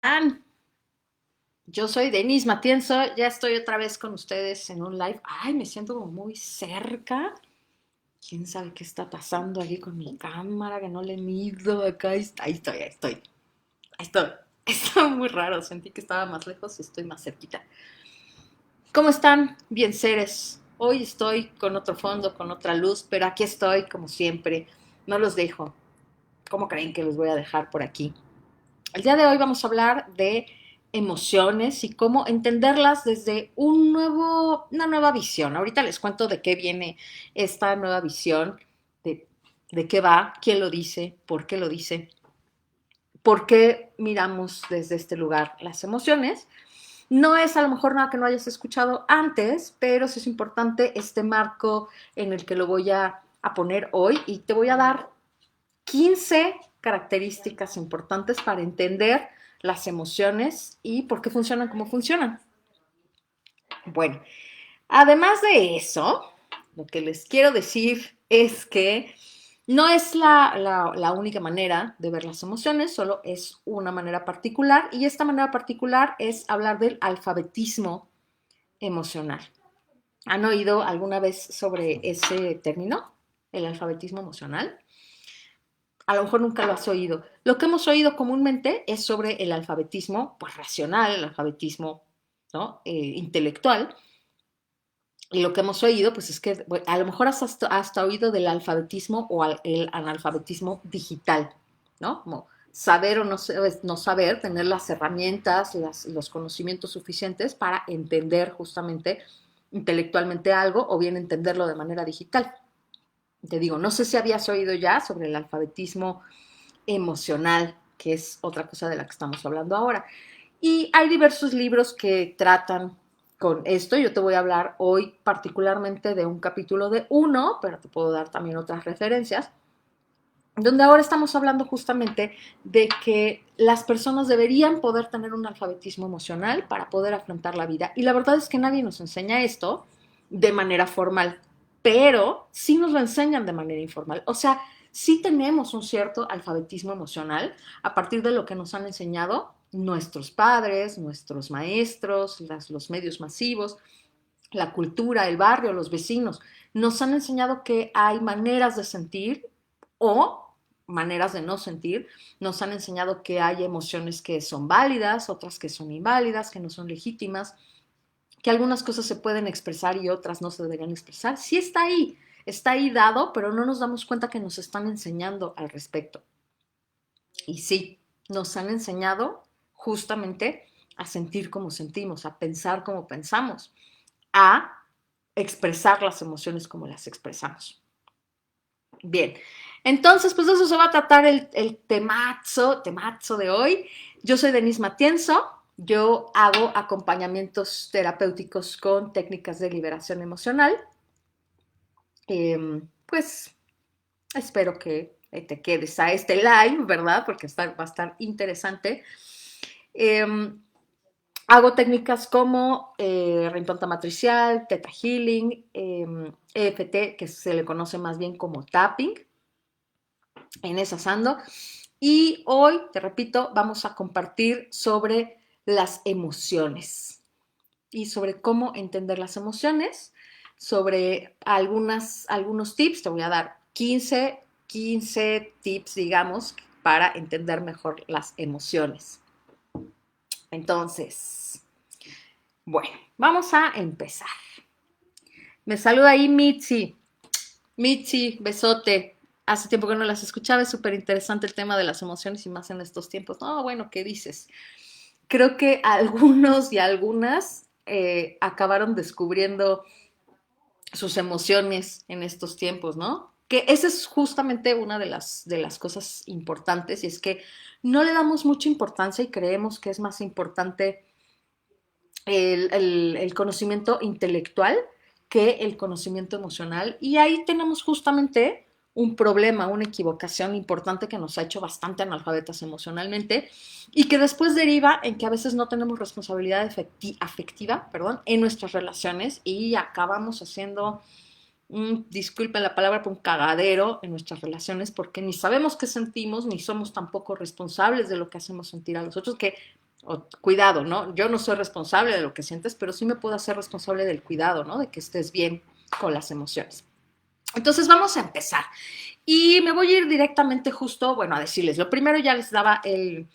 An, yo soy Denise Matienzo, ya estoy otra vez con ustedes en un live. Ay, me siento como muy cerca. ¿Quién sabe qué está pasando aquí con mi cámara? Que no le mido. Acá ahí estoy. Está muy raro, sentí que estaba más lejos y estoy más cerquita. ¿Cómo están? Bien seres. Hoy estoy con otro fondo, con otra luz, pero aquí estoy como siempre. No los dejo. ¿Cómo creen que los voy a dejar por aquí? El día de hoy vamos a hablar de emociones y cómo entenderlas desde una nueva visión. Ahorita les cuento de qué viene esta nueva visión, de, de qué va, quién lo dice, por qué miramos desde este lugar las emociones. No es a lo mejor nada que no hayas escuchado antes, pero sí es importante este marco en el que lo voy a poner hoy y te voy a dar 15 características importantes para entender las emociones y por qué funcionan como funcionan. Bueno, además de eso, lo que les quiero decir es que no es la única manera de ver las emociones, solo es una manera particular y esta manera particular es hablar del alfabetismo emocional. ¿Han oído alguna vez sobre ese término, el alfabetismo emocional? A lo mejor nunca lo has oído. Lo que hemos oído comúnmente es sobre el alfabetismo pues, racional, el alfabetismo, ¿no? Intelectual. Y lo que hemos oído, pues es que bueno, a lo mejor has hasta oído del alfabetismo o el analfabetismo digital, ¿no? Como saber o no saber, tener las herramientas, los conocimientos suficientes para entender justamente intelectualmente algo o bien entenderlo de manera digital. Te digo, no sé si habías oído ya sobre el alfabetismo emocional, que es otra cosa de la que estamos hablando ahora. Y hay diversos libros que tratan con esto. Yo te voy a hablar hoy particularmente de un capítulo de uno, pero te puedo dar también otras referencias, donde ahora estamos hablando justamente de que las personas deberían poder tener un alfabetismo emocional para poder afrontar la vida. Y la verdad es que nadie nos enseña esto de manera formal, pero sí nos lo enseñan de manera informal. O sea, sí tenemos un cierto alfabetismo emocional a partir de lo que nos han enseñado nuestros padres, nuestros maestros, los medios masivos, la cultura, el barrio, los vecinos. Nos han enseñado que hay maneras de sentir o maneras de no sentir. Nos han enseñado que hay emociones que son válidas, otras que son inválidas, que no son legítimas, que algunas cosas se pueden expresar y otras no se deberían expresar. Sí está ahí dado, pero no nos damos cuenta que nos están enseñando al respecto. Y sí, nos han enseñado justamente a sentir como sentimos, a pensar como pensamos, a expresar las emociones como las expresamos. Bien, entonces pues de eso se va a tratar el temazo de hoy. Yo soy Denise Matienzo, yo hago acompañamientos terapéuticos con técnicas de liberación emocional. Pues espero que te quedes a este live, ¿verdad? Porque va a estar interesante. Eh, Hago técnicas como reimplanta matricial, Theta Healing, EFT, que se le conoce más bien como tapping, en esas ando. Y hoy, te repito, vamos a compartir sobre las emociones y sobre cómo entender las emociones, sobre algunos tips. Te voy a dar 15 tips, digamos, para entender mejor las emociones. Entonces, bueno, vamos a empezar. Me saluda ahí Mitzi. Mitzi, besote. Hace tiempo que no las escuchaba, es súper interesante el tema de las emociones y más en estos tiempos. No, bueno, ¿qué dices? Creo que algunos y algunas acabaron descubriendo sus emociones en estos tiempos, ¿no? Que esa es justamente una de las cosas importantes y es que no le damos mucha importancia y creemos que es más importante el conocimiento intelectual que el conocimiento emocional. Y ahí tenemos justamente un problema, una equivocación importante que nos ha hecho bastante analfabetas emocionalmente y que después deriva en que a veces no tenemos responsabilidad afectiva, perdón, en nuestras relaciones y acabamos haciendo disculpen la palabra, pero un cagadero en nuestras relaciones porque ni sabemos qué sentimos ni somos tampoco responsables de lo que hacemos sentir a los otros, que o cuidado, ¿no? Yo no soy responsable de lo que sientes, pero sí me puedo hacer responsable del cuidado, ¿no? De que estés bien con las emociones. Entonces vamos a empezar. Y me voy a ir directamente justo, bueno, a decirles, lo primero ya les daba el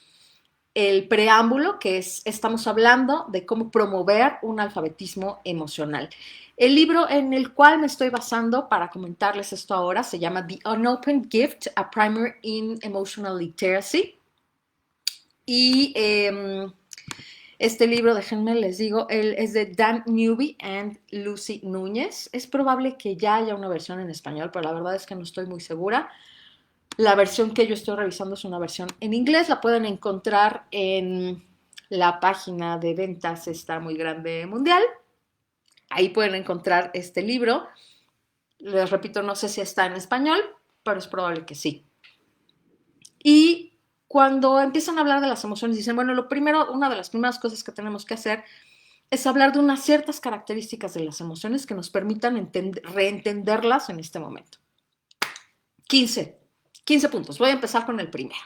preámbulo, que es, estamos hablando de cómo promover un alfabetismo emocional. El libro en el cual me estoy basando para comentarles esto ahora se llama The Unopened Gift, A Primer in Emotional Literacy. Y este libro, déjenme les digo, es de Dan Newby and Lucy Núñez. Es probable que ya haya una versión en español, pero la verdad es que no estoy muy segura. La versión que yo estoy revisando es una versión en inglés. La pueden encontrar en la página de ventas Está Muy Grande Mundial. Ahí pueden encontrar este libro. Les repito, no sé si está en español, pero es probable que sí. Y cuando empiezan a hablar de las emociones, dicen, bueno, lo primero, una de las primeras cosas que tenemos que hacer es hablar de unas ciertas características de las emociones que nos permitan reentenderlas en este momento. 15 puntos. Voy a empezar con el primero.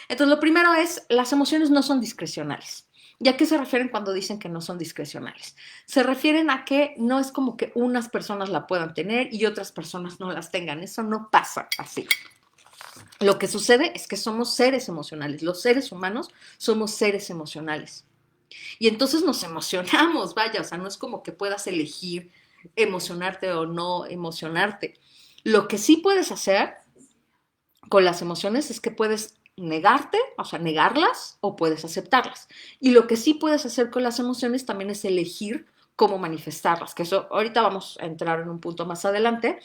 Entonces, lo primero es, las emociones no son discrecionales. ¿Y a qué se refieren cuando dicen que no son discrecionales? Se refieren a que no es como que unas personas la puedan tener y otras personas no las tengan. Eso no pasa así. Lo que sucede es que somos seres emocionales. Los seres humanos somos seres emocionales. Y entonces nos emocionamos, vaya, o sea, no es como que puedas elegir emocionarte o no emocionarte. Lo que sí puedes hacer con las emociones es que puedes negarte, o sea, negarlas o puedes aceptarlas. Y lo que sí puedes hacer con las emociones también es elegir cómo manifestarlas, que eso ahorita vamos a entrar en un punto más adelante,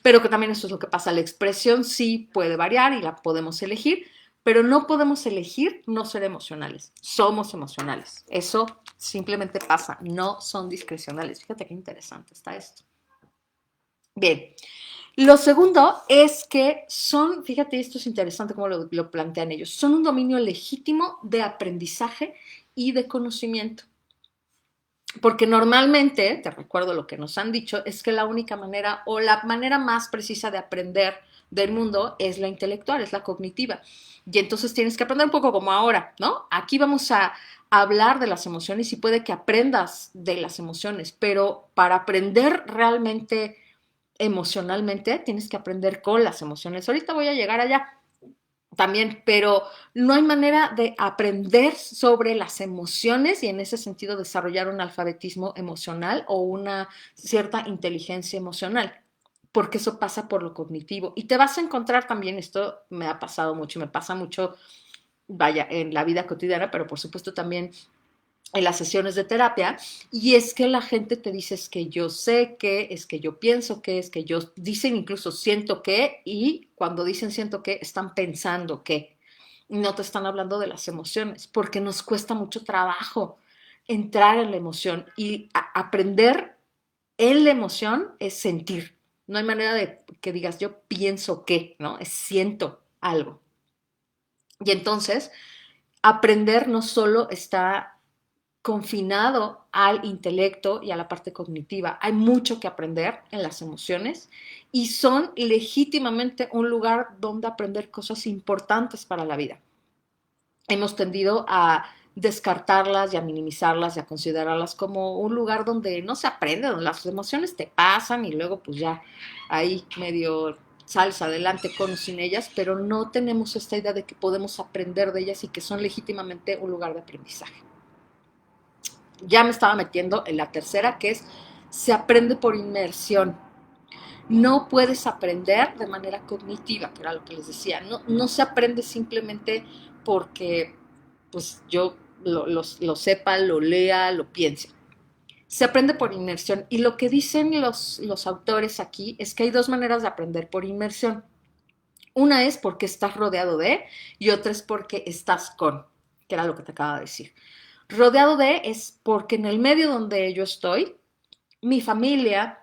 pero que también eso es lo que pasa. La expresión sí puede variar y la podemos elegir, pero no podemos elegir no ser emocionales. Somos emocionales. Eso simplemente pasa, no son discrecionales. Fíjate qué interesante está esto. Bien, lo segundo es que son, fíjate, esto es interesante como lo plantean ellos, son un dominio legítimo de aprendizaje y de conocimiento. Porque normalmente, te recuerdo lo que nos han dicho, es que la única manera o la manera más precisa de aprender del mundo es la intelectual, es la cognitiva. Y entonces tienes que aprender un poco como ahora, ¿no? Aquí vamos a hablar de las emociones y puede que aprendas de las emociones, pero para aprender realmente emocionalmente, tienes que aprender con las emociones. Ahorita voy a llegar allá también, pero no hay manera de aprender sobre las emociones y en ese sentido desarrollar un alfabetismo emocional o una cierta inteligencia emocional, porque eso pasa por lo cognitivo. Y te vas a encontrar también, esto me ha pasado mucho, me pasa mucho, vaya, en la vida cotidiana, pero por supuesto también en las sesiones de terapia, y es que la gente te dice es que yo sé que, es que yo pienso que, es que yo, dicen incluso siento que, y cuando dicen siento que, están pensando que, no te están hablando de las emociones, porque nos cuesta mucho trabajo entrar en la emoción y aprender en la emoción es sentir. No hay manera de que digas yo pienso que, ¿no? Es siento algo. Y entonces, aprender no solo está confinado al intelecto y a la parte cognitiva. Hay mucho que aprender en las emociones y son legítimamente un lugar donde aprender cosas importantes para la vida. Hemos tendido a descartarlas y a minimizarlas y a considerarlas como un lugar donde no se aprende, donde las emociones te pasan y luego pues ya ahí medio salsa adelante con o sin ellas, pero no tenemos esta idea de que podemos aprender de ellas y que son legítimamente un lugar de aprendizaje. Ya me estaba metiendo en la tercera, que es se aprende por inmersión. No puedes aprender de manera cognitiva, que era lo que les decía. No se aprende simplemente porque pues yo lo sepa, lo lea, lo piense. Se aprende por inmersión. Y lo que dicen los autores aquí es que hay dos maneras de aprender por inmersión. Una es porque estás rodeado de y otra es porque estás con, que era lo que te acaba de decir. Rodeado de es porque en el medio donde yo estoy, mi familia,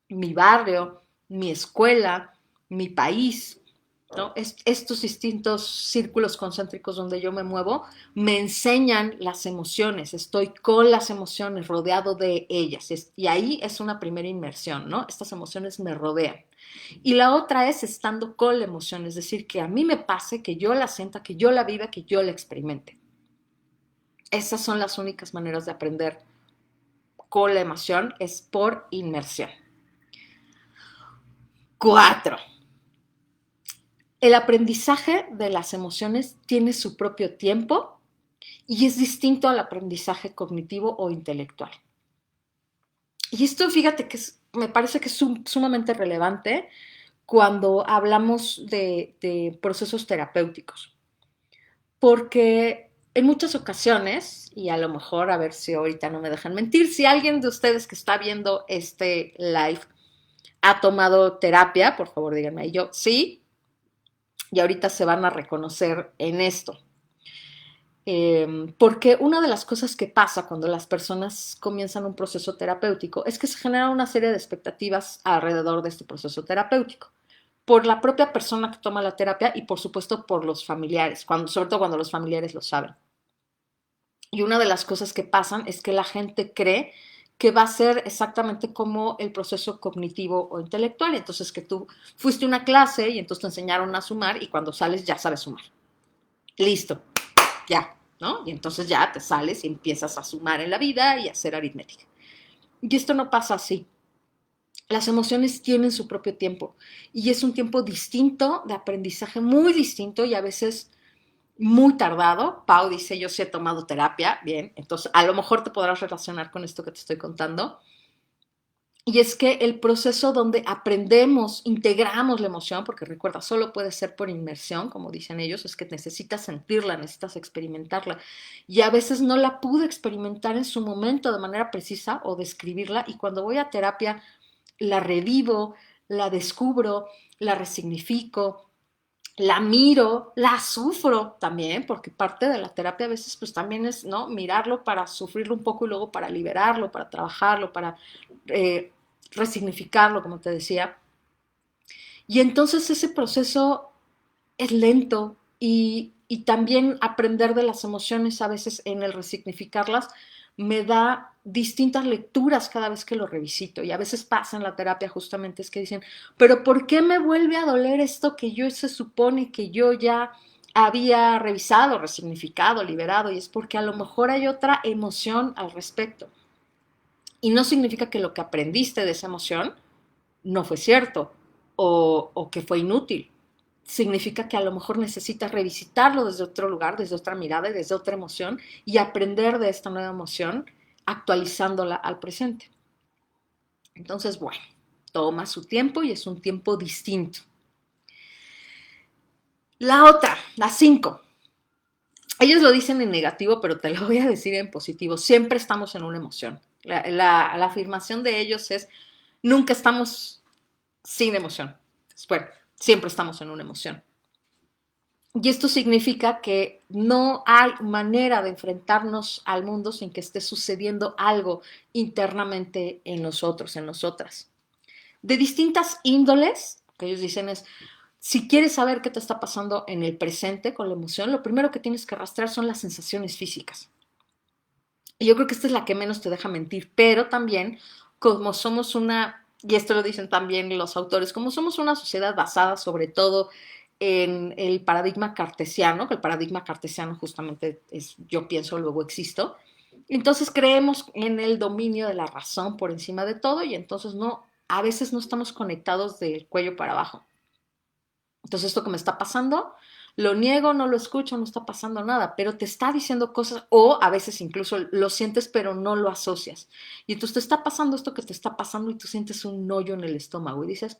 mi barrio, mi escuela, mi país, ¿no? Estos distintos círculos concéntricos donde yo me muevo me enseñan las emociones, estoy con las emociones, rodeado de ellas. Y ahí es una primera inmersión, ¿no? Estas emociones me rodean. Y la otra es estando con la emoción, es decir, que a mí me pase, que yo la sienta, que yo la viva, que yo la experimente. Esas son las únicas maneras de aprender con la emoción, es por inmersión. 4. El aprendizaje de las emociones tiene su propio tiempo y es distinto al aprendizaje cognitivo o intelectual. Y esto, fíjate que me parece que es sumamente relevante cuando hablamos de procesos terapéuticos, porque en muchas ocasiones, y a lo mejor a ver si ahorita no me dejan mentir, si alguien de ustedes que está viendo este live ha tomado terapia, por favor díganme, y yo sí, y ahorita se van a reconocer en esto. Porque una de las cosas que pasa cuando las personas comienzan un proceso terapéutico es que se genera una serie de expectativas alrededor de este proceso terapéutico, por la propia persona que toma la terapia y por supuesto por los familiares, sobre todo cuando los familiares lo saben. Y una de las cosas que pasan es que la gente cree que va a ser exactamente como el proceso cognitivo o intelectual. Entonces que tú fuiste a una clase y entonces te enseñaron a sumar y cuando sales ya sabes sumar. Listo, ya, ¿no? Y entonces ya te sales y empiezas a sumar en la vida y a hacer aritmética. Y esto no pasa así. Las emociones tienen su propio tiempo y es un tiempo distinto, de aprendizaje muy distinto y a veces muy tardado. Pau dice, yo sí he tomado terapia, bien, entonces a lo mejor te podrás relacionar con esto que te estoy contando. Y es que el proceso donde aprendemos, integramos la emoción, porque recuerda, solo puede ser por inmersión, como dicen ellos, es que necesitas sentirla, necesitas experimentarla. Y a veces no la pude experimentar en su momento de manera precisa o describirla. Y cuando voy a terapia, la revivo, la descubro, la resignifico, la miro, la sufro también, porque parte de la terapia a veces pues también es, ¿no? Mirarlo para sufrirlo un poco y luego para liberarlo, para trabajarlo, para eh, resignificarlo, como te decía. Y entonces ese proceso es lento y también aprender de las emociones a veces en el resignificarlas me da distintas lecturas cada vez que lo revisito y a veces pasa en la terapia justamente es que dicen, pero ¿por qué me vuelve a doler esto que yo se supone que yo ya había revisado, resignificado, liberado? Y es porque a lo mejor hay otra emoción al respecto. Y no significa que lo que aprendiste de esa emoción no fue cierto o que fue inútil. Significa que a lo mejor necesitas revisitarlo desde otro lugar, desde otra mirada y desde otra emoción y aprender de esta nueva emoción actualizándola al presente. Entonces, bueno, toma su tiempo y es un tiempo distinto. La otra, la 5. Ellos lo dicen en negativo, pero te lo voy a decir en positivo. Siempre estamos en una emoción. La afirmación de ellos es, nunca estamos sin emoción. Bueno, siempre estamos en una emoción. Y esto significa que no hay manera de enfrentarnos al mundo sin que esté sucediendo algo internamente en nosotros, en nosotras. De distintas índoles, que ellos dicen es, si quieres saber qué te está pasando en el presente con la emoción, lo primero que tienes que rastrear son las sensaciones físicas. Y yo creo que esta es la que menos te deja mentir, pero también como somos y esto lo dicen también los autores, como somos una sociedad basada sobre todo en el paradigma cartesiano, que el paradigma cartesiano justamente es yo pienso, luego existo, entonces creemos en el dominio de la razón por encima de todo y entonces no, a veces no estamos conectados del cuello para abajo. Entonces esto que me está pasando, lo niego, no lo escucho, no está pasando nada, pero te está diciendo cosas o a veces incluso lo sientes pero no lo asocias. Y entonces te está pasando esto que te está pasando y tú sientes un hoyo en el estómago y dices,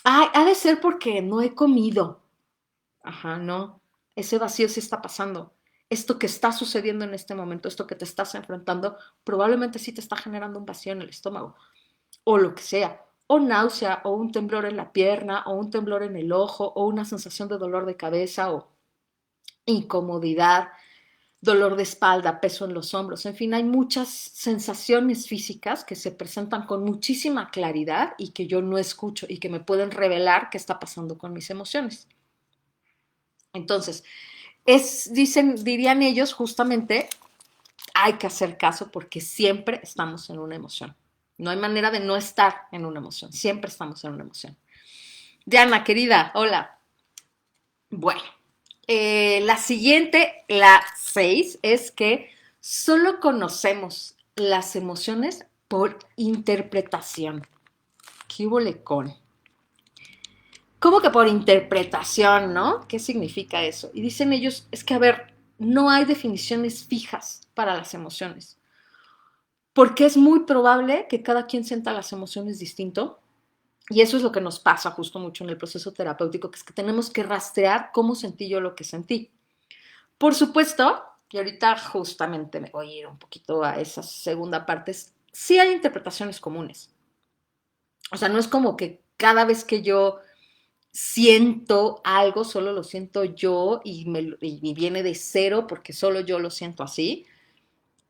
ay, ha de ser porque no he comido. Ajá, no, ese vacío sí está pasando. Esto que está sucediendo en este momento, esto que te estás enfrentando, probablemente sí te está generando un vacío en el estómago o lo que sea, o náusea, o un temblor en la pierna, o un temblor en el ojo, o una sensación de dolor de cabeza, o incomodidad, dolor de espalda, peso en los hombros, en fin, hay muchas sensaciones físicas que se presentan con muchísima claridad y que yo no escucho y que me pueden revelar qué está pasando con mis emociones. Entonces, dirían ellos justamente, hay que hacer caso porque siempre estamos en una emoción. No hay manera de no estar en una emoción. Siempre estamos en una emoción. Diana, querida, hola. Bueno, la siguiente, la 6, es que Solo conocemos las emociones por interpretación. ¿Qué hubo con? ¿Cómo que por interpretación, no? ¿Qué significa eso? Y dicen ellos, es que, a ver, no hay definiciones fijas para las emociones, porque es muy probable que cada quien sienta las emociones distinto, y eso es lo que nos pasa justo mucho en el proceso terapéutico, que es que tenemos que rastrear cómo sentí yo lo que sentí. Por supuesto, y ahorita justamente me voy a ir un poquito a esa segunda parte, sí hay interpretaciones comunes. O sea, no es como que cada vez que yo siento algo, solo lo siento yo y viene de cero porque solo yo lo siento así.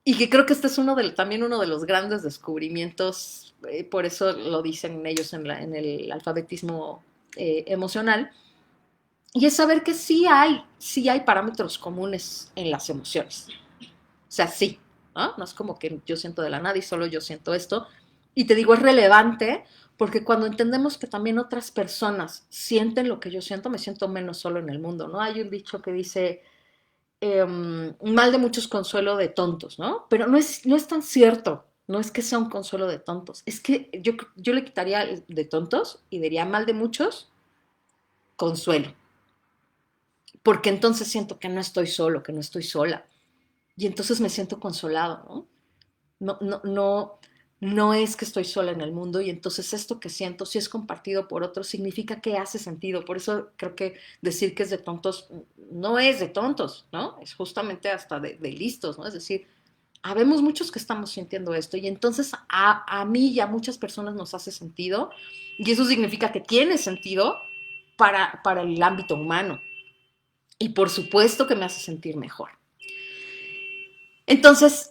Y que creo que este es también uno de los grandes descubrimientos, por eso lo dicen ellos en el alfabetismo emocional, y es saber que sí hay parámetros comunes en las emociones. O sea, sí, ¿no? No es como que yo siento de la nada y solo yo siento esto. Y te digo, es relevante porque cuando entendemos que también otras personas sienten lo que yo siento, me siento menos solo en el mundo, ¿no? Hay un dicho que dice, mal de muchos consuelo de tontos, ¿no? Pero no es tan cierto, no es que sea un consuelo de tontos, es que yo le quitaría el de tontos y diría mal de muchos consuelo, porque entonces siento que no estoy solo, que no estoy sola, y entonces me siento consolado, ¿no? No es que estoy sola en el mundo y entonces esto que siento, si es compartido por otros, significa que hace sentido. Por eso creo que decir que es de tontos no es de tontos, ¿no? Es justamente hasta de listos, ¿no? Es decir, habemos muchos que estamos sintiendo esto y entonces a mí y a muchas personas nos hace sentido y eso significa que tiene sentido para el ámbito humano y por supuesto que me hace sentir mejor. Entonces,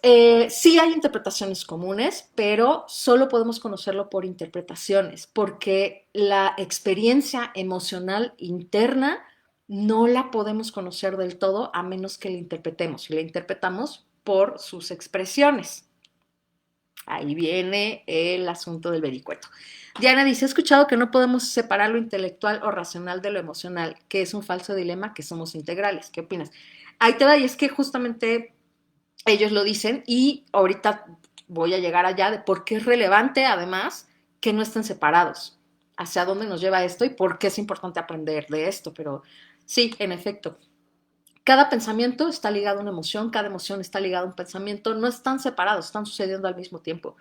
sí hay interpretaciones comunes, pero solo podemos conocerlo por interpretaciones, porque la experiencia emocional interna no la podemos conocer del todo a menos que la interpretemos. Y la interpretamos por sus expresiones. Ahí viene el asunto del vericueto. Diana dice, he escuchado que no podemos separar lo intelectual o racional de lo emocional, que es un falso dilema, que somos integrales. ¿Qué opinas? Ahí te da, y es que justamente ellos lo dicen y ahorita voy a llegar allá de por qué es relevante, además, que no estén separados. Hacia dónde nos lleva esto y por qué es importante aprender de esto. Pero sí, en efecto, cada pensamiento está ligado a una emoción, cada emoción está ligada a un pensamiento, no están separados, están sucediendo al mismo tiempo.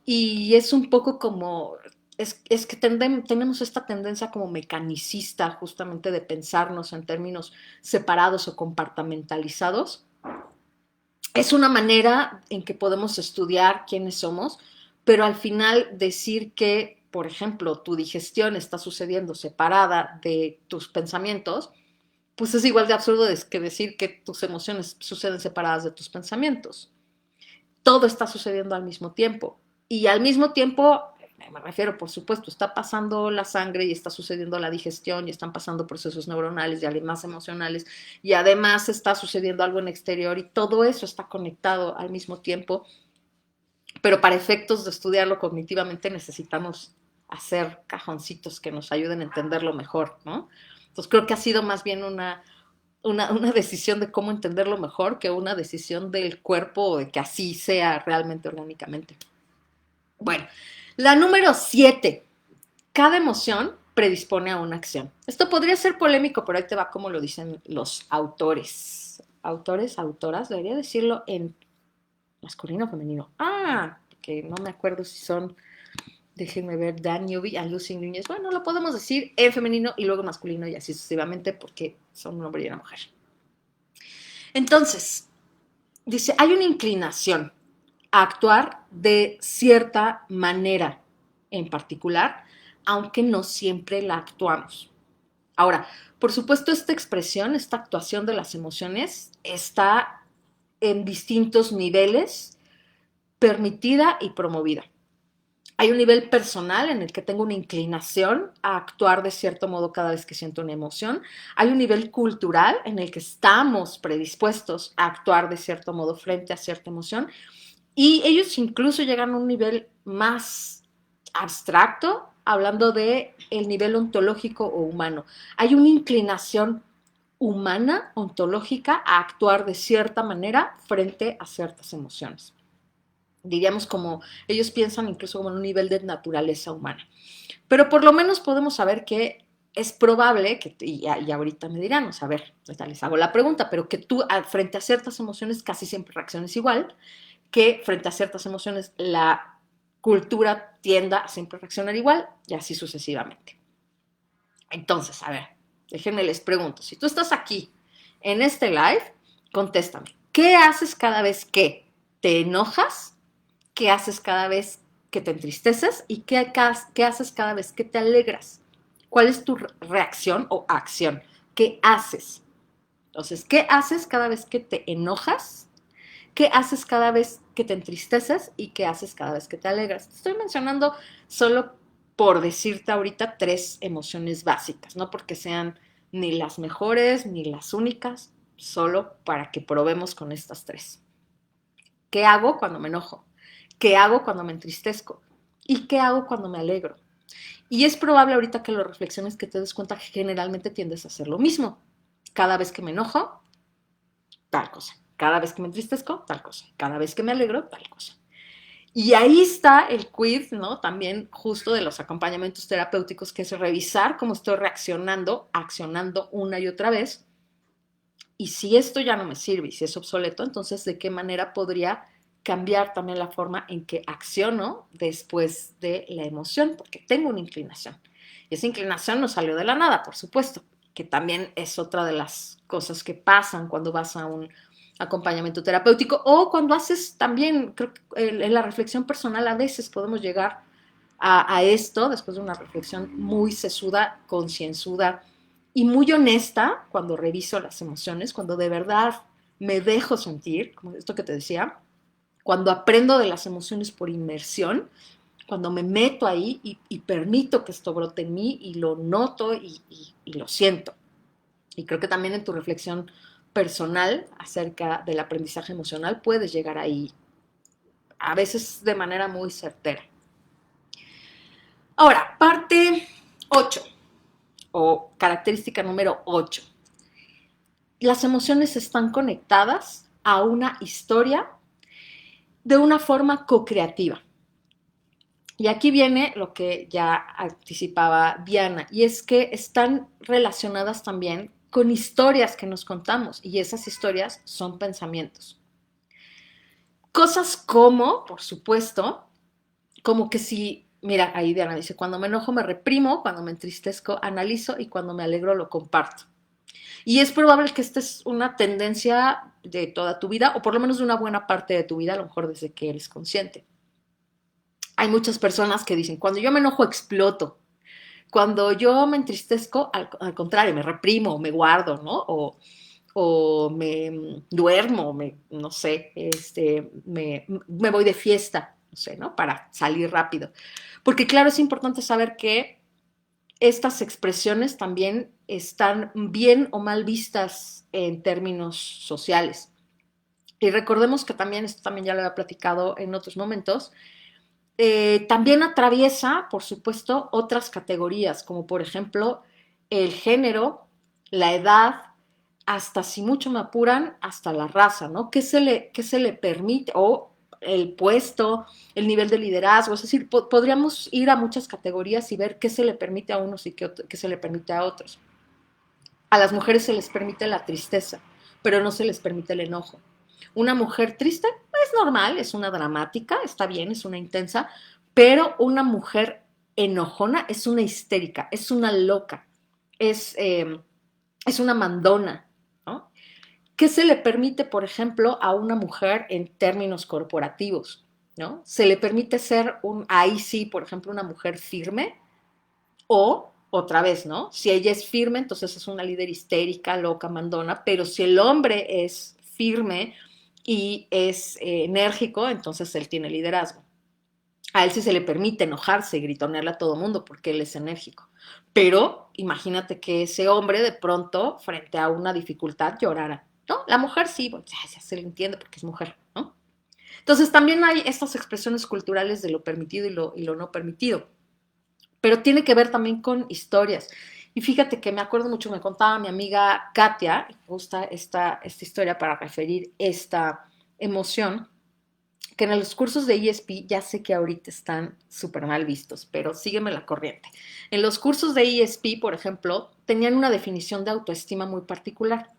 Y es un poco como, es que tenemos esta tendencia como mecanicista justamente de pensarnos en términos separados o compartamentalizados. Es una manera en que podemos estudiar quiénes somos, pero al final decir que, por ejemplo, tu digestión está sucediendo separada de tus pensamientos, pues es igual de absurdo que decir que tus emociones suceden separadas de tus pensamientos. Todo está sucediendo al mismo tiempo. Y al mismo tiempo, me refiero, por supuesto, está pasando la sangre y está sucediendo la digestión y están pasando procesos neuronales y además emocionales y además está sucediendo algo en el exterior y todo eso está conectado al mismo tiempo, pero para efectos de estudiarlo cognitivamente necesitamos hacer cajoncitos que nos ayuden a entenderlo mejor, ¿no? Entonces creo que ha sido más bien una decisión de cómo entenderlo mejor que una decisión del cuerpo o de que así sea realmente orgánicamente. Bueno, la número 7. Cada emoción predispone a una acción. Esto podría ser polémico, pero ahí te va como lo dicen los autores. Autores, autoras, debería decirlo en masculino o femenino. Que no me acuerdo si son, déjenme ver, Dan Newby y Lucy Núñez. Bueno, lo podemos decir en femenino y luego masculino y así sucesivamente porque son un hombre y una mujer. Entonces, dice, hay una inclinación a actuar de cierta manera en particular, aunque no siempre la actuamos. Ahora, por supuesto, esta expresión, esta actuación de las emociones está en distintos niveles, permitida y promovida. Hay un nivel personal en el que tengo una inclinación a actuar de cierto modo cada vez que siento una emoción. Hay un nivel cultural en el que estamos predispuestos a actuar de cierto modo frente a cierta emoción. Y ellos incluso llegan a un nivel más abstracto, hablando de el nivel ontológico o humano. Hay una inclinación humana, ontológica, a actuar de cierta manera frente a ciertas emociones. Diríamos como, ellos piensan incluso como en un nivel de naturaleza humana. Pero por lo menos podemos saber que es probable que, y ahorita me dirán, o sea, a ver, les hago la pregunta, pero que tú frente a ciertas emociones casi siempre reacciones igual, que frente a ciertas emociones la cultura tienda a siempre reaccionar igual y así sucesivamente. Entonces, a ver, déjenme les pregunto, si tú estás aquí en este live, contéstame, ¿qué haces cada vez que te enojas? ¿Qué haces cada vez que te entristeces? ¿Y qué haces cada vez que te alegras? ¿Cuál es tu reacción o acción? ¿Qué haces? Entonces, ¿qué haces cada vez que te enojas? ¿Qué haces cada vez que te entristeces? ¿Y qué haces cada vez que te alegras? Te estoy mencionando solo por decirte ahorita 3 emociones básicas, no porque sean ni las mejores ni las únicas, solo para que probemos con estas 3. ¿Qué hago cuando me enojo? ¿Qué hago cuando me entristezco? ¿Y qué hago cuando me alegro? Y es probable ahorita que lo reflexiones que te des cuenta que generalmente tiendes a hacer lo mismo. Cada vez que me enojo, tal cosa. Cada vez que me entristezco, tal cosa. Cada vez que me alegro, tal cosa. Y ahí está el quiz, ¿no? También justo de los acompañamientos terapéuticos, que es revisar cómo estoy reaccionando, accionando una y otra vez. Y si esto ya no me sirve y si es obsoleto, entonces ¿de qué manera podría cambiar también la forma en que acciono después de la emoción? Porque tengo una inclinación. Y esa inclinación no salió de la nada, por supuesto, que también es otra de las cosas que pasan cuando vas a un acompañamiento terapéutico o cuando haces también, creo que en la reflexión personal a veces podemos llegar a esto después de una reflexión muy sesuda, concienzuda y muy honesta cuando reviso las emociones, cuando de verdad me dejo sentir, como esto que te decía, cuando aprendo de las emociones por inmersión, cuando me meto ahí y permito que esto brote en mí y lo noto y lo siento. Y creo que también en tu reflexión personal acerca del aprendizaje emocional puedes llegar ahí, a veces de manera muy certera. Ahora, parte 8 o característica número 8. Las emociones están conectadas a una historia de una forma co-creativa. Y aquí viene lo que ya anticipaba Diana, y es que están relacionadas también con historias que nos contamos, y esas historias son pensamientos. Cosas como, por supuesto, como que si, mira, ahí Diana dice, cuando me enojo me reprimo, cuando me entristezco analizo y cuando me alegro lo comparto. Y es probable que esta es una tendencia de toda tu vida, o por lo menos de una buena parte de tu vida, a lo mejor desde que eres consciente. Hay muchas personas que dicen, cuando yo me enojo exploto, cuando yo me entristezco, al contrario, me reprimo, me guardo, ¿no? O me duermo, no sé, me voy de fiesta, no sé, ¿no? Para salir rápido. Porque claro, es importante saber que estas expresiones también están bien o mal vistas en términos sociales. Y recordemos que también, esto también ya lo había platicado en otros momentos, también atraviesa, por supuesto, otras categorías, como por ejemplo el género, la edad, hasta si mucho me apuran, hasta la raza, ¿no? Qué se le permite? O el puesto, el nivel de liderazgo, es decir, podríamos ir a muchas categorías y ver qué se le permite a unos y qué se le permite a otros. A las mujeres se les permite la tristeza, pero no se les permite el enojo. Una mujer triste es normal, es una dramática, está bien, es una intensa, pero una mujer enojona es una histérica, es una loca, es, eh, es una mandona, ¿no? ¿Qué se le permite, por ejemplo, a una mujer en términos corporativos? ¿No? Se le permite ser ahí sí, por ejemplo, una mujer firme, o, otra vez, ¿no? Si ella es firme, entonces es una líder histérica, loca, mandona, pero si el hombre es firme y es enérgico, entonces él tiene liderazgo. A él sí se le permite enojarse y gritonearle a todo mundo porque él es enérgico. Pero imagínate que ese hombre de pronto, frente a una dificultad, llorara. ¿No? La mujer sí, bueno, ya se le entiende porque es mujer, ¿no? Entonces también hay estas expresiones culturales de lo permitido y lo no permitido, pero tiene que ver también con historias. Y fíjate que me acuerdo mucho, me contaba mi amiga Katia, me gusta esta historia para referir esta emoción, que en los cursos de ESP, ya sé que ahorita están súper mal vistos, pero sígueme la corriente. En los cursos de ESP, por ejemplo, tenían una definición de autoestima muy particular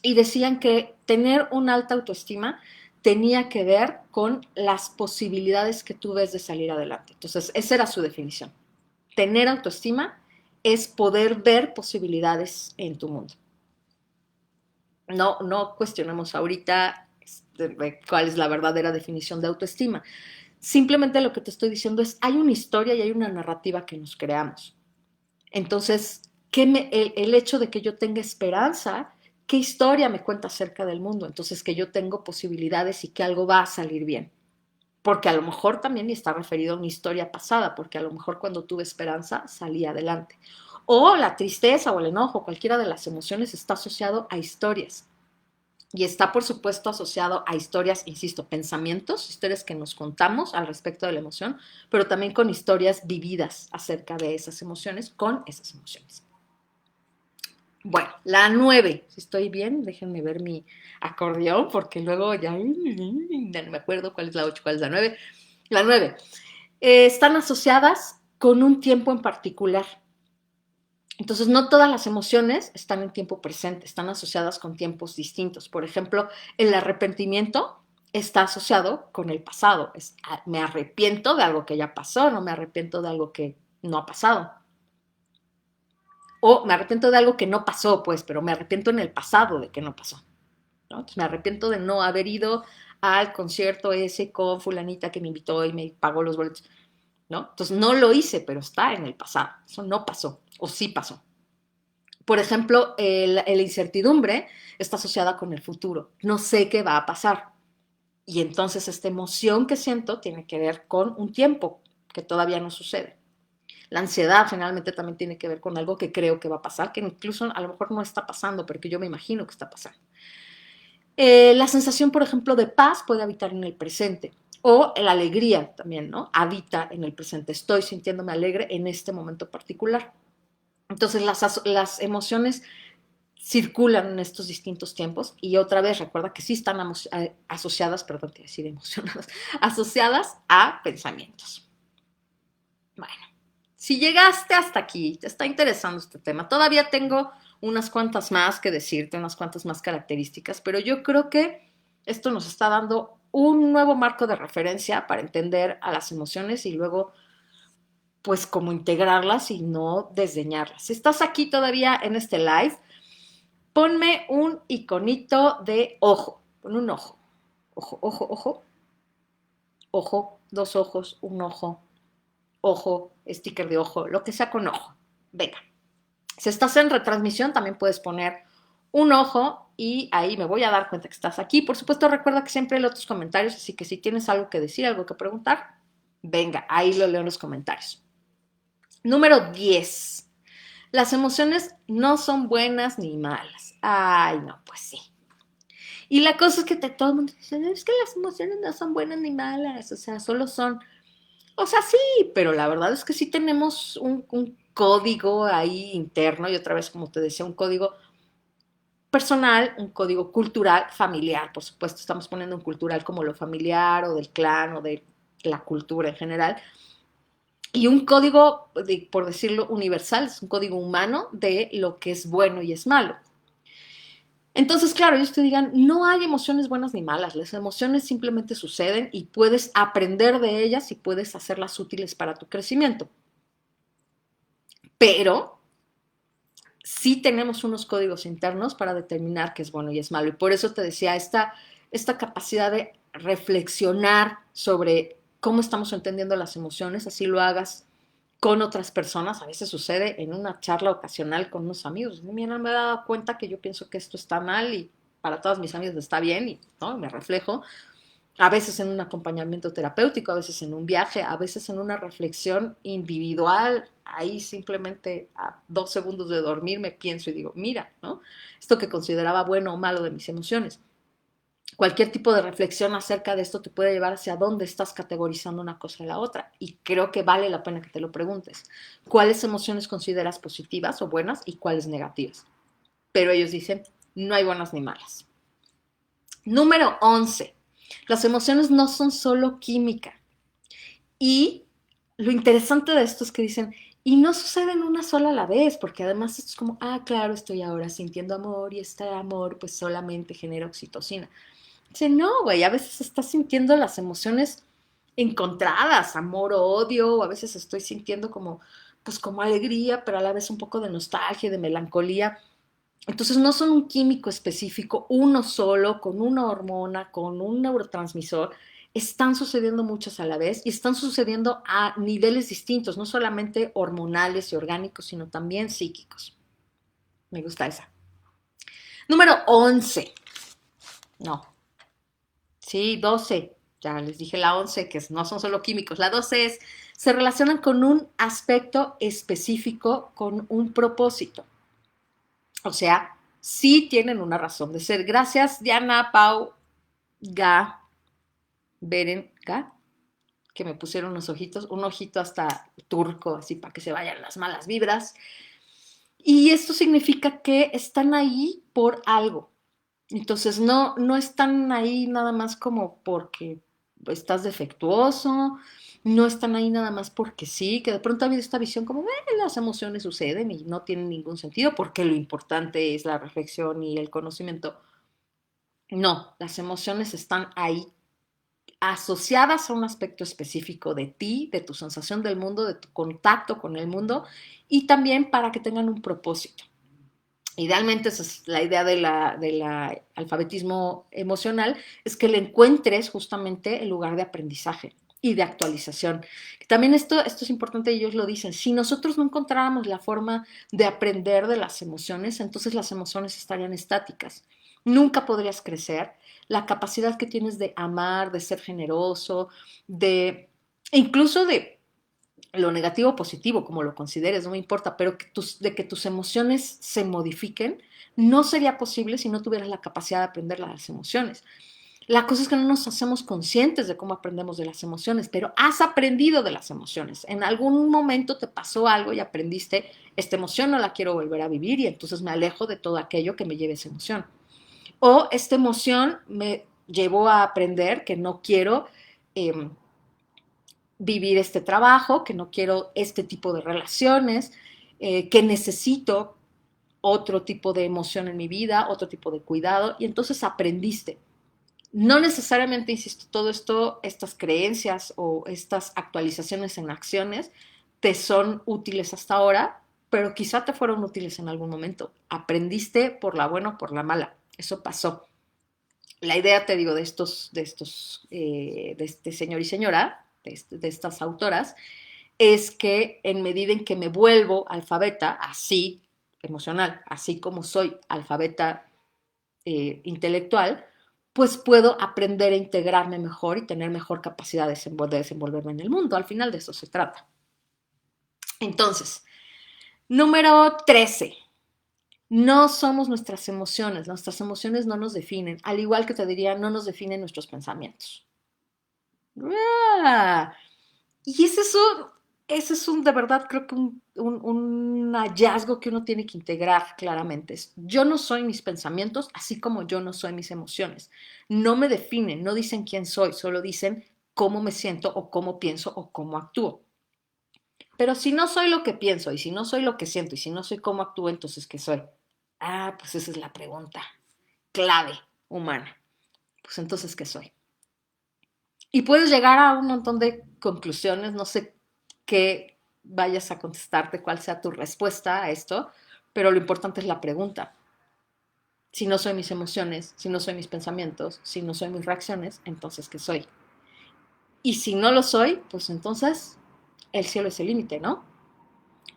y decían que tener una alta autoestima tenía que ver con las posibilidades que tú ves de salir adelante. Entonces, esa era su definición. Tener autoestima es poder ver posibilidades en tu mundo. No cuestionemos ahorita cuál es la verdadera definición de autoestima. Simplemente lo que te estoy diciendo es, hay una historia y hay una narrativa que nos creamos. Entonces, el hecho de que yo tenga esperanza, ¿qué historia me cuenta acerca del mundo? Entonces, que yo tengo posibilidades y que algo va a salir bien. Porque a lo mejor también está referido a una historia pasada, porque a lo mejor cuando tuve esperanza salí adelante. O la tristeza o el enojo, cualquiera de las emociones está asociado a historias. Y está, por supuesto, asociado a historias, insisto, pensamientos, historias que nos contamos al respecto de la emoción, pero también con historias vividas acerca de esas emociones, con esas emociones. Bueno, la 9, si estoy bien, déjenme ver mi acordeón, porque luego ya no me acuerdo cuál es la 8, cuál es la 9. La 9, están asociadas con un tiempo en particular. Entonces, no todas las emociones están en tiempo presente, están asociadas con tiempos distintos. Por ejemplo, el arrepentimiento está asociado con el pasado. Me arrepiento de algo que ya pasó, no me arrepiento de algo que no ha pasado. O me arrepiento de algo que no pasó, pues, pero me arrepiento en el pasado de que no pasó, ¿no? Entonces, me arrepiento de no haber ido al concierto ese con fulanita que me invitó y me pagó los boletos, ¿no? Entonces, no lo hice, pero está en el pasado. Eso no pasó, o sí pasó. Por ejemplo, la incertidumbre está asociada con el futuro. No sé qué va a pasar. Y entonces esta emoción que siento tiene que ver con un tiempo que todavía no sucede. La ansiedad generalmente también tiene que ver con algo que creo que va a pasar, que incluso a lo mejor no está pasando, pero que yo me imagino que está pasando. La sensación, por ejemplo, de paz puede habitar en el presente. O la alegría también, ¿no? Habita en el presente. Estoy sintiéndome alegre en este momento particular. Entonces las emociones circulan en estos distintos tiempos y otra vez recuerda que sí están asociadas, perdón, te decir emocionadas, asociadas a pensamientos. Bueno, si llegaste hasta aquí, te está interesando este tema, todavía tengo unas cuantas más que decirte, unas cuantas más características, pero yo creo que esto nos está dando un nuevo marco de referencia para entender a las emociones y luego pues cómo integrarlas y no desdeñarlas. Si estás aquí todavía en este live, ponme un iconito de ojo. Pon un ojo. Ojo, ojo, ojo. Ojo, dos ojos, un ojo. Ojo, sticker de ojo, lo que sea con ojo. Venga. Si estás en retransmisión, también puedes poner un ojo y ahí me voy a dar cuenta que estás aquí. Por supuesto, recuerda que siempre leo tus comentarios, así que si tienes algo que decir, algo que preguntar, venga, ahí lo leo en los comentarios. Número 10. Las emociones no son buenas ni malas. Ay, no, pues sí. Y la cosa es que todo el mundo dice, es que las emociones no son buenas ni malas, o sea, solo son, o sea, sí, pero la verdad es que sí tenemos un código ahí interno y otra vez, como te decía, un código personal, un código cultural, familiar, por supuesto, estamos poniendo un cultural como lo familiar o del clan o de la cultura en general, y un código, por decirlo, universal, es un código humano de lo que es bueno y es malo. Entonces, claro, ellos te digan, no hay emociones buenas ni malas, las emociones simplemente suceden y puedes aprender de ellas y puedes hacerlas útiles para tu crecimiento. Pero sí tenemos unos códigos internos para determinar qué es bueno y es malo. Y por eso te decía, esta capacidad de reflexionar sobre cómo estamos entendiendo las emociones, así lo hagas con otras personas, a veces sucede en una charla ocasional con unos amigos. Mira, no me he dado cuenta que yo pienso que esto está mal y para todos mis amigos está bien y ¿no? Me reflejo. A veces en un acompañamiento terapéutico, a veces en un viaje, a veces en una reflexión individual. Ahí simplemente a 2 segundos de dormir me pienso y digo, mira, ¿no? Esto que consideraba bueno o malo de mis emociones. Cualquier tipo de reflexión acerca de esto te puede llevar hacia dónde estás categorizando una cosa y la otra. Y creo que vale la pena que te lo preguntes. ¿Cuáles emociones consideras positivas o buenas y cuáles negativas? Pero ellos dicen, no hay buenas ni malas. Número 11. Las emociones no son solo química. Y lo interesante de esto es que dicen, y no suceden una sola a la vez, porque además es como, claro, estoy ahora sintiendo amor y este amor pues solamente genera oxitocina. Dice, no, güey, a veces estás sintiendo las emociones encontradas, amor o odio, o a veces estoy sintiendo como, pues como alegría, pero a la vez un poco de nostalgia, de melancolía. Entonces no son un químico específico, uno solo, con una hormona, con un neurotransmisor. Están sucediendo muchas a la vez y están sucediendo a niveles distintos, no solamente hormonales y orgánicos, sino también psíquicos. Me gusta esa. Número 11. No, sí, 12. Ya les dije la 11, que no son solo químicos. La 12 es, se relacionan con un aspecto específico, con un propósito. O sea, sí tienen una razón de ser. Gracias, Diana, Pau, Ga, Beren, Ga, que me pusieron unos ojitos, un ojito hasta turco, así para que se vayan las malas vibras. Y esto significa que están ahí por algo. Entonces no están ahí nada más como porque estás defectuoso, no están ahí nada más porque sí, que de pronto ha habido esta visión como, las emociones suceden y no tienen ningún sentido porque lo importante es la reflexión y el conocimiento. No, las emociones están ahí asociadas a un aspecto específico de ti, de tu sensación del mundo, de tu contacto con el mundo y también para que tengan un propósito. Idealmente esa es la idea de alfabetismo emocional, es que le encuentres justamente el lugar de aprendizaje y de actualización. También esto es importante, ellos lo dicen, si nosotros no encontráramos la forma de aprender de las emociones, entonces las emociones estarían estáticas. Nunca podrías crecer. La capacidad que tienes de amar, de ser generoso, de incluso de lo negativo o positivo, como lo consideres, no me importa, pero de que tus emociones se modifiquen, no sería posible si no tuvieras la capacidad de aprender las emociones. La cosa es que no nos hacemos conscientes de cómo aprendemos de las emociones, pero has aprendido de las emociones. En algún momento te pasó algo y aprendiste, esta emoción no la quiero volver a vivir y entonces me alejo de todo aquello que me lleve esa emoción. O esta emoción me llevó a aprender que no quiero vivir este trabajo, que no quiero este tipo de relaciones, que necesito otro tipo de emoción en mi vida, otro tipo de cuidado, y entonces aprendiste. No necesariamente, insisto, todo esto, estas creencias o estas actualizaciones en acciones te son útiles hasta ahora, pero quizá te fueron útiles en algún momento. Aprendiste por la buena o por la mala. Eso pasó. La idea, te digo, de este señor y señora, de estas autoras, es que en medida en que me vuelvo alfabeta, así emocional, así como soy alfabeta intelectual, pues puedo aprender a integrarme mejor y tener mejor capacidad de desenvolverme en el mundo. Al final de eso se trata. Entonces, número 13. No somos nuestras emociones no nos definen, al igual que te diría, no nos definen nuestros pensamientos. ¡Ah! Y ese es un, de verdad, creo que un hallazgo que uno tiene que integrar claramente. Yo no soy mis pensamientos, así como yo no soy mis emociones. No me definen, no dicen quién soy, solo dicen cómo me siento o cómo pienso o cómo actúo. Pero si no soy lo que pienso y si no soy lo que siento y si no soy cómo actúo, entonces ¿qué soy? Pues esa es la pregunta clave humana. Pues entonces ¿qué soy? Y puedes llegar a un montón de conclusiones, no sé qué vayas a contestarte, cuál sea tu respuesta a esto, pero lo importante es la pregunta. Si no soy mis emociones, si no soy mis pensamientos, si no soy mis reacciones, entonces ¿qué soy? Y si no lo soy, pues entonces el cielo es el límite, ¿no?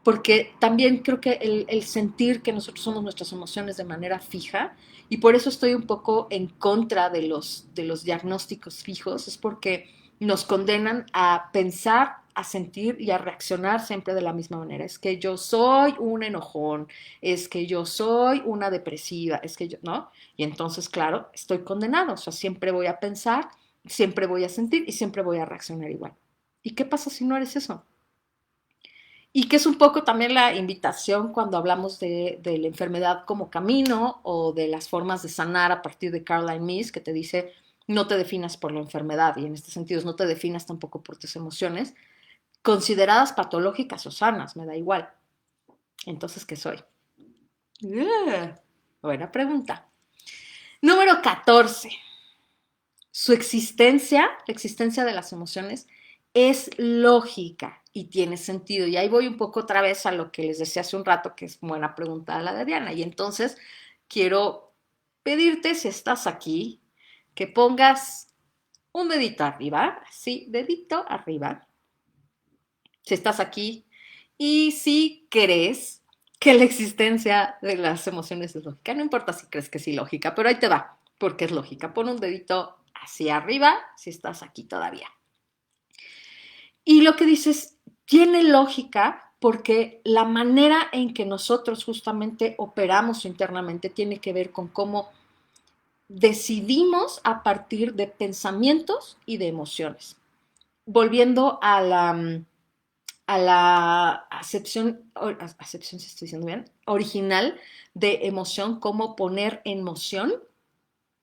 Porque también creo que el sentir que nosotros somos nuestras emociones de manera fija, y por eso estoy un poco en contra de los diagnósticos fijos, es porque nos condenan a pensar a sentir y a reaccionar siempre de la misma manera. Es que yo soy un enojón, es que yo soy una depresiva, es que yo, ¿no? Y entonces, claro, estoy condenado, o sea, siempre voy a pensar, siempre voy a sentir y siempre voy a reaccionar igual. ¿Y qué pasa si no eres eso? Y que es un poco también la invitación cuando hablamos de la enfermedad como camino o de las formas de sanar a partir de Caroline Myss, que te dice, no te definas por la enfermedad y en este sentido no te definas tampoco por tus emociones, consideradas patológicas o sanas, me da igual. Entonces, ¿qué soy? Buena pregunta. Número 14. Su existencia, la existencia de las emociones, es lógica y tiene sentido. Y ahí voy un poco otra vez a lo que les decía hace un rato, que es buena pregunta la de Diana. Y entonces quiero pedirte, si estás aquí, que pongas un dedito arriba, así, dedito arriba, si estás aquí, y si crees que la existencia de las emociones es lógica. No importa si crees que es ilógica, pero ahí te va, porque es lógica. Pon un dedito hacia arriba si estás aquí todavía. Y lo que dices tiene lógica porque la manera en que nosotros justamente operamos internamente tiene que ver con cómo decidimos a partir de pensamientos y de emociones. Volviendo a la acepción si estoy diciendo bien, original de emoción, cómo poner en moción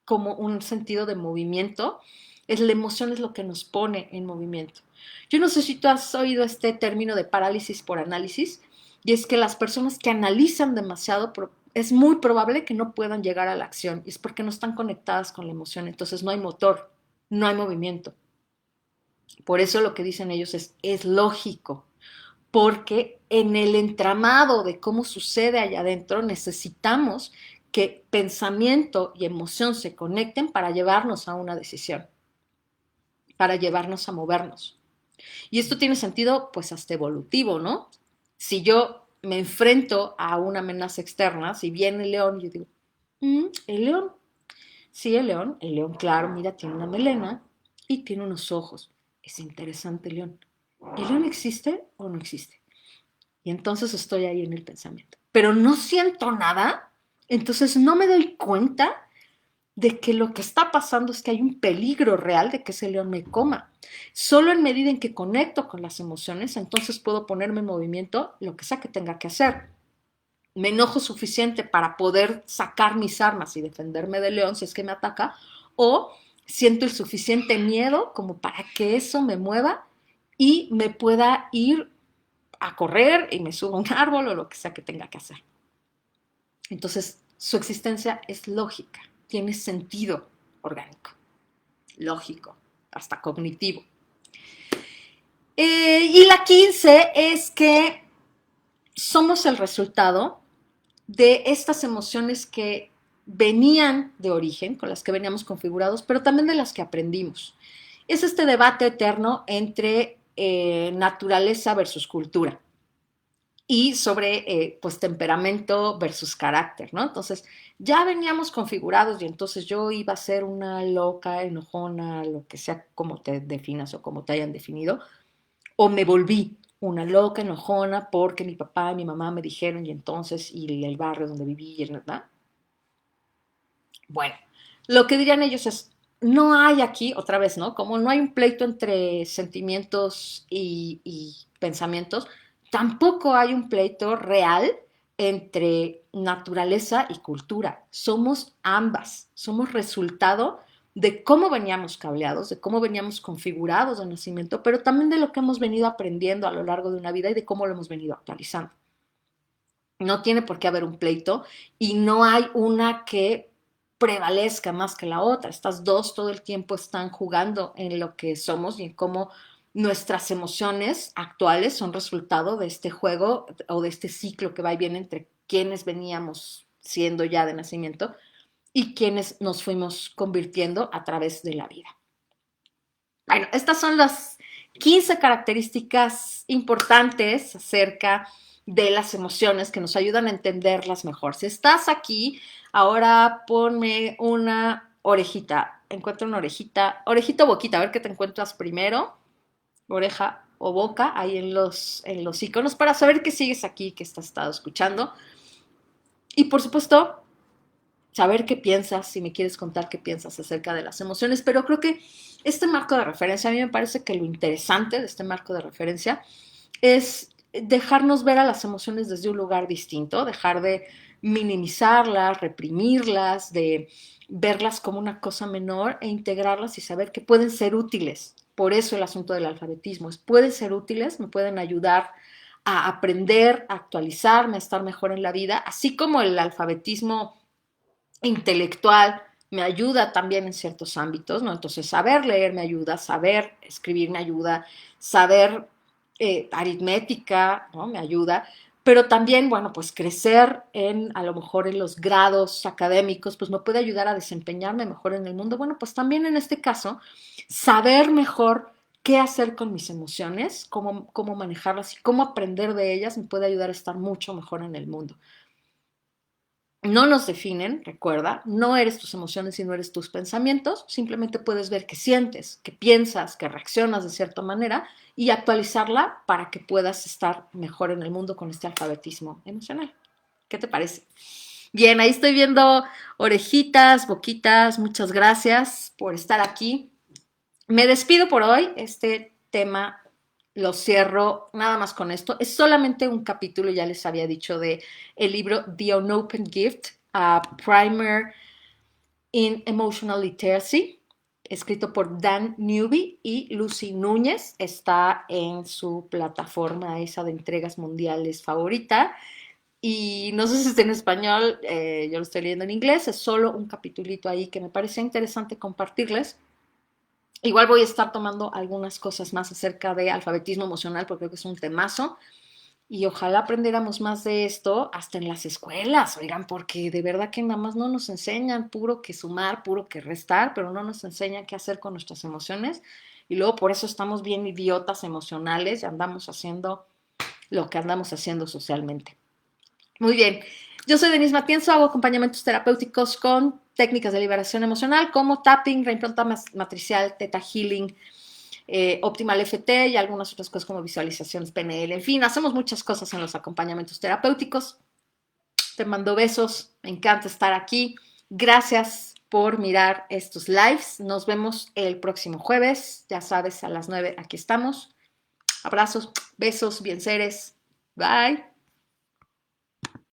como un sentido de movimiento, es la emoción es lo que nos pone en movimiento. Yo no sé si tú has oído este término de parálisis por análisis, y es que las personas que analizan demasiado es muy probable que no puedan llegar a la acción, y es porque no están conectadas con la emoción, entonces no hay motor, no hay movimiento. Por eso lo que dicen ellos es lógico, porque en el entramado de cómo sucede allá adentro necesitamos que pensamiento y emoción se conecten para llevarnos a una decisión, para llevarnos a movernos. Y esto tiene sentido pues hasta evolutivo, ¿no? Si yo me enfrento a una amenaza externa, si viene el león, yo digo, el león, sí, el león, claro, mira, tiene una melena y tiene unos ojos. Es interesante el león. ¿El león existe o no existe? Y entonces estoy ahí en el pensamiento. Pero no siento nada, entonces no me doy cuenta de que lo que está pasando es que hay un peligro real de que ese león me coma. Solo en medida en que conecto con las emociones, entonces puedo ponerme en movimiento lo que sea que tenga que hacer. Me enojo suficiente para poder sacar mis armas y defenderme del león si es que me ataca, o siento el suficiente miedo como para que eso me mueva y me pueda ir a correr y me subo a un árbol o lo que sea que tenga que hacer. Entonces, su existencia es lógica, tiene sentido orgánico, lógico, hasta cognitivo. Y la 15 es que somos el resultado de estas emociones que venían de origen, con las que veníamos configurados, pero también de las que aprendimos. Es este debate eterno entre naturaleza versus cultura y sobre pues temperamento versus carácter, ¿no? Entonces ya veníamos configurados y entonces yo iba a ser una loca, enojona, lo que sea como te definas o como te hayan definido, o me volví una loca, enojona porque mi papá y mi mamá me dijeron y entonces y el barrio donde viví, ¿verdad? Bueno, lo que dirían ellos es, no hay aquí, otra vez, ¿no? Como no hay un pleito entre sentimientos y pensamientos, tampoco hay un pleito real entre naturaleza y cultura. Somos ambas, somos resultado de cómo veníamos cableados, de cómo veníamos configurados de nacimiento, pero también de lo que hemos venido aprendiendo a lo largo de una vida y de cómo lo hemos venido actualizando. No tiene por qué haber un pleito y no hay una que prevalezca más que la otra. Estas dos todo el tiempo están jugando en lo que somos y en cómo nuestras emociones actuales son resultado de este juego o de este ciclo que va y viene entre quienes veníamos siendo ya de nacimiento y quienes nos fuimos convirtiendo a través de la vida. Bueno, estas son las 15 características importantes acerca de las emociones que nos ayudan a entenderlas mejor. Si estás aquí, ahora ponme una orejita. Encuentra una orejita, orejita o boquita, a ver qué te encuentras primero. Oreja, o boca ahí en los iconos para saber que sigues aquí, que estás estado escuchando. Y por supuesto, saber qué piensas, si me quieres contar qué piensas acerca de las emociones. Pero creo que este marco de referencia, a mí me parece que lo interesante de este marco de referencia es dejarnos ver a las emociones desde un lugar distinto, dejar de minimizarlas, reprimirlas, de verlas como una cosa menor e integrarlas y saber que pueden ser útiles. Por eso el asunto del alfabetismo es, pueden ser útiles, me pueden ayudar a aprender, a actualizarme, a estar mejor en la vida, así como el alfabetismo intelectual me ayuda también en ciertos ámbitos, ¿no? Entonces, saber leer me ayuda, saber escribir me ayuda, saber aritmética, ¿no? Me ayuda, pero también, bueno, pues crecer en, a lo mejor en los grados académicos, pues me puede ayudar a desempeñarme mejor en el mundo. Bueno, pues también en este caso, saber mejor qué hacer con mis emociones, cómo manejarlas y cómo aprender de ellas me puede ayudar a estar mucho mejor en el mundo. No nos definen, recuerda, no eres tus emociones y no eres tus pensamientos, simplemente puedes ver qué sientes, qué piensas, qué reaccionas de cierta manera y actualizarla para que puedas estar mejor en el mundo con este alfabetismo emocional. ¿Qué te parece? Bien, ahí estoy viendo orejitas, boquitas, muchas gracias por estar aquí. Me despido por hoy, este tema lo cierro nada más con esto. Es solamente un capítulo, ya les había dicho, de el libro The Unopened Gift, a Primer in Emotional Literacy, escrito por Dan Newby y Lucy Núñez. Está en su plataforma esa de entregas mundiales favorita. Y no sé si está en español, yo lo estoy leyendo en inglés, es solo un capitulito ahí que me parece interesante compartirles. Igual voy a estar tomando algunas cosas más acerca de alfabetismo emocional porque creo que es un temazo y ojalá aprendiéramos más de esto hasta en las escuelas, oigan, porque de verdad que nada más no nos enseñan puro que sumar, puro que restar, pero no nos enseñan qué hacer con nuestras emociones y luego por eso estamos bien idiotas emocionales y andamos haciendo lo que andamos haciendo socialmente. Muy bien. Yo soy Denise Matienzo, hago acompañamientos terapéuticos con técnicas de liberación emocional como tapping, reimpronta matricial, Theta Healing, Optimal FT y algunas otras cosas como visualizaciones PNL. En fin, hacemos muchas cosas en los acompañamientos terapéuticos. Te mando besos, me encanta estar aquí. Gracias por mirar estos lives. Nos vemos el próximo jueves. Ya sabes, a las 9 aquí estamos. Abrazos, besos, bien seres. Bye.